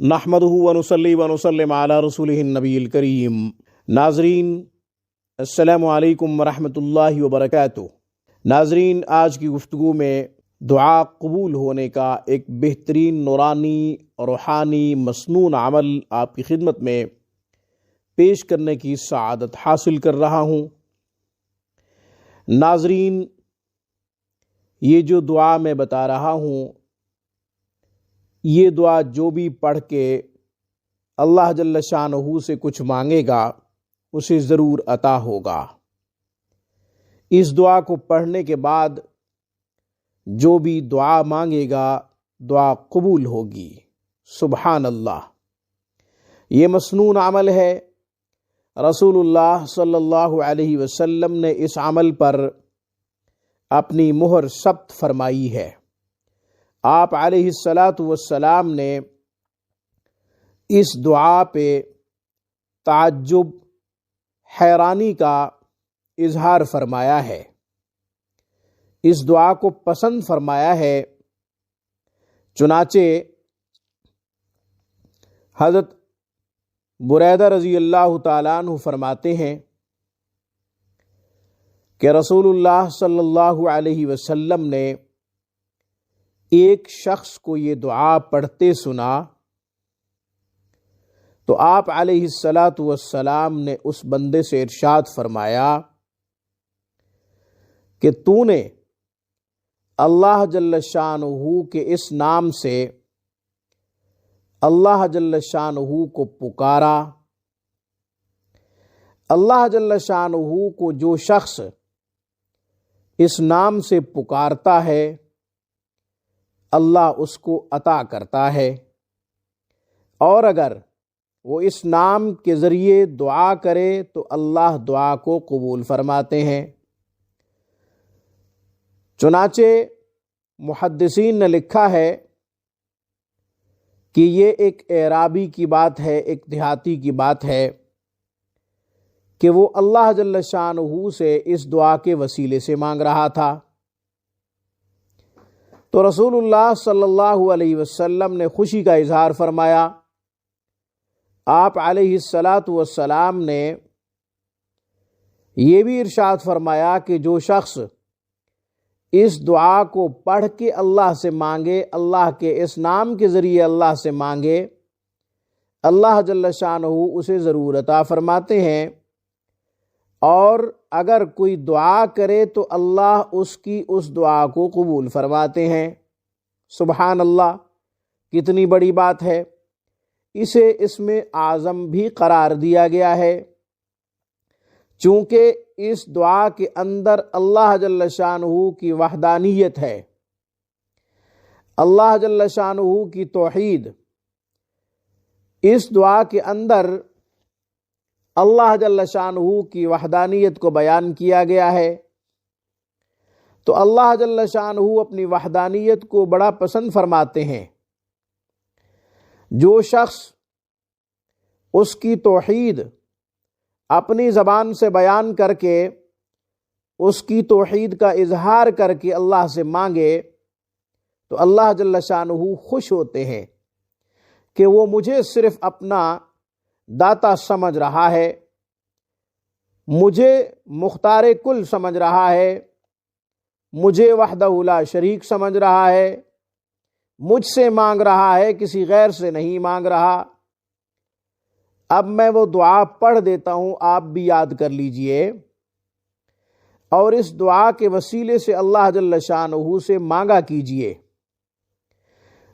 نحمدہ ونصلی ونسلم علی رسولہ النبی الکریم۔ ناظرین السلام علیکم ورحمۃ اللہ وبرکاتہ۔ ناظرین، آج کی گفتگو میں دعا قبول ہونے کا ایک بہترین نورانی روحانی مسنون عمل آپ کی خدمت میں پیش کرنے کی سعادت حاصل کر رہا ہوں۔ ناظرین، یہ جو دعا میں بتا رہا ہوں، یہ دعا جو بھی پڑھ کے اللہ جل شانہ سے کچھ مانگے گا اسے ضرور عطا ہوگا۔ اس دعا کو پڑھنے کے بعد جو بھی دعا مانگے گا دعا قبول ہوگی۔ سبحان اللہ! یہ مسنون عمل ہے۔ رسول اللہ صلی اللہ علیہ وسلم نے اس عمل پر اپنی مہر ثبت فرمائی ہے۔ آپ علیہ السلام نے اس دعا پہ تعجب، حیرانی کا اظہار فرمایا ہے، اس دعا کو پسند فرمایا ہے۔ چنانچہ حضرت بریدہ رضی اللہ تعالیٰ عنہ فرماتے ہیں کہ رسول اللہ صلی اللہ علیہ وسلم نے ایک شخص کو یہ دعا پڑھتے سنا تو آپ علیہ السلام نے اس بندے سے ارشاد فرمایا کہ تو نے اللہ جل شانہ کے اس نام سے اللہ جل شانہ کو پکارا۔ اللہ جل شانہ کو جو شخص اس نام سے پکارتا ہے اللہ اس کو عطا کرتا ہے، اور اگر وہ اس نام کے ذریعے دعا کرے تو اللہ دعا کو قبول فرماتے ہیں۔ چنانچہ محدثین نے لکھا ہے کہ یہ ایک اعرابی کی بات ہے، ایک دیہاتی کی بات ہے کہ وہ اللہ جل شانہ سے اس دعا کے وسیلے سے مانگ رہا تھا۔ تو رسول اللہ صلی اللہ علیہ وسلم نے خوشی کا اظہار فرمایا۔ آپ علیہ السلام نے یہ بھی ارشاد فرمایا کہ جو شخص اس دعا کو پڑھ کے اللہ سے مانگے، اللہ کے اس نام کے ذریعے اللہ سے مانگے، اللہ جل شانہ اسے ضرور عطا فرماتے ہیں، اور اگر کوئی دعا کرے تو اللہ اس کی اس دعا کو قبول فرماتے ہیں۔ سبحان اللہ! کتنی بڑی بات ہے! اسے اسم اعظم بھی قرار دیا گیا ہے، چونکہ اس دعا کے اندر اللہ جل شانہ کی وحدانیت ہے، اللہ جل شانہ کی توحید۔ اس دعا کے اندر اللہ جل شانہ کی وحدانیت کو بیان کیا گیا ہے، تو اللہ جل شانہ اپنی وحدانیت کو بڑا پسند فرماتے ہیں۔ جو شخص اس کی توحید اپنی زبان سے بیان کر کے اس کی توحید کا اظہار کر کے اللہ سے مانگے تو اللہ جل شانہ خوش ہوتے ہیں کہ وہ مجھے صرف اپنا داتا سمجھ رہا ہے، مجھے مختار کل سمجھ رہا ہے، مجھے وحدہ لا شریک سمجھ رہا ہے، مجھ سے مانگ رہا ہے، کسی غیر سے نہیں مانگ رہا۔ اب میں وہ دعا پڑھ دیتا ہوں، آپ بھی یاد کر لیجئے، اور اس دعا کے وسیلے سے اللہ جل شانہ سے مانگا کیجئے۔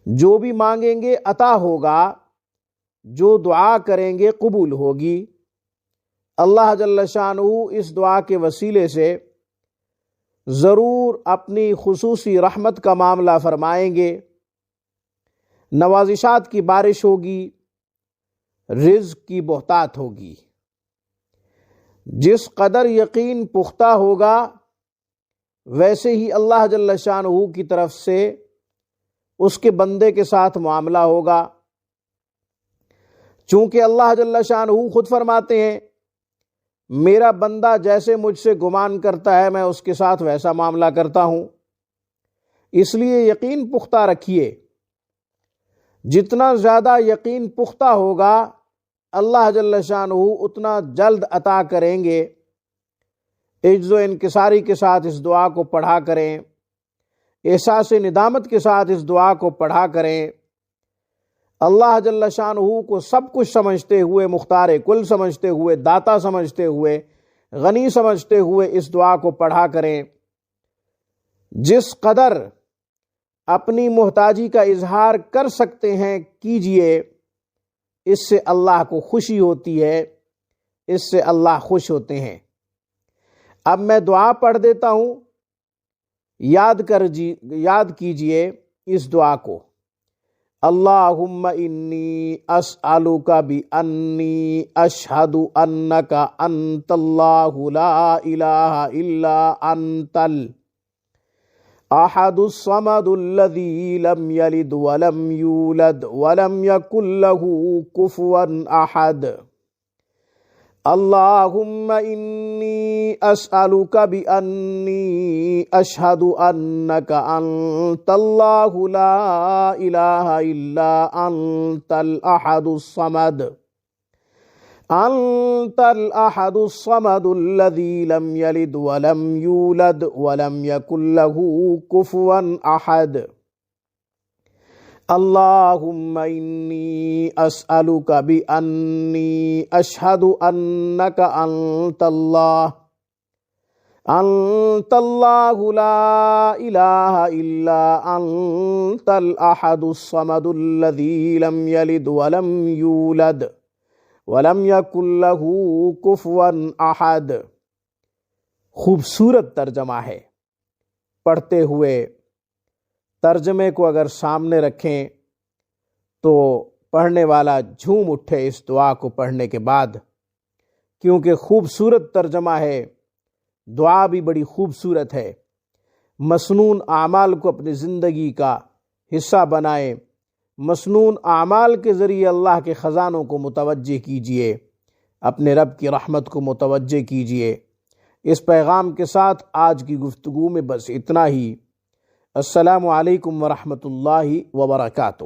جو بھی مانگیں گے عطا ہوگا، جو دعا کریں گے قبول ہوگی۔ اللہ جل شانہ اس دعا کے وسیلے سے ضرور اپنی خصوصی رحمت کا معاملہ فرمائیں گے، نوازشات کی بارش ہوگی، رزق کی بہتات ہوگی۔ جس قدر یقین پختہ ہوگا ویسے ہی اللہ جل شانہ کی طرف سے اس کے بندے کے ساتھ معاملہ ہوگا، چونکہ اللہ جل شانہ خود فرماتے ہیں میرا بندہ جیسے مجھ سے گمان کرتا ہے میں اس کے ساتھ ویسا معاملہ کرتا ہوں۔ اس لیے یقین پختہ رکھیے، جتنا زیادہ یقین پختہ ہوگا اللہ جل شانہ اتنا جلد عطا کریں گے۔ عجز و انکساری کے ساتھ اس دعا کو پڑھا کریں، احساس ندامت کے ساتھ اس دعا کو پڑھا کریں۔ اللہ جل شانہ کو سب کچھ سمجھتے ہوئے، مختار کل سمجھتے ہوئے، داتا سمجھتے ہوئے، غنی سمجھتے ہوئے اس دعا کو پڑھا کریں۔ جس قدر اپنی محتاجی کا اظہار کر سکتے ہیں کیجئے، اس سے اللہ کو خوشی ہوتی ہے، اس سے اللہ خوش ہوتے ہیں۔ اب میں دعا پڑھ دیتا ہوں، یاد کیجئے اس دعا کو۔ اللہم انی اسألک بانی اشہد انک انت اللہ لا الہ الا انت الاحد الصمد الذی لم یلد ولم یولد ولم یکن لہ کفوا احد۔ اللہم انی اسألک بانی اشہد انک انت اللہ لا الہ الا انت الاحد الصمد الذی لم یلد ولم یولد ولم یکن لہ کفوا احد۔ اللہم انی اسألک بانی اشہد انک انت اللہ لا الہ الا انت الاحد الصمد الذی لم یلد ولم یولد ولم یکن لہ کفوا احد۔ خوبصورت ترجمہ ہے، پڑھتے ہوئے ترجمے کو اگر سامنے رکھیں تو پڑھنے والا جھوم اٹھے اس دعا کو پڑھنے کے بعد، کیونکہ خوبصورت ترجمہ ہے، دعا بھی بڑی خوبصورت ہے۔ مسنون اعمال کو اپنی زندگی کا حصہ بنائیں، مسنون اعمال کے ذریعے اللہ کے خزانوں کو متوجہ کیجئے، اپنے رب کی رحمت کو متوجہ کیجئے۔ اس پیغام کے ساتھ آج کی گفتگو میں بس اتنا ہی۔ السلام علیکم ورحمۃ اللہ وبرکاتہ۔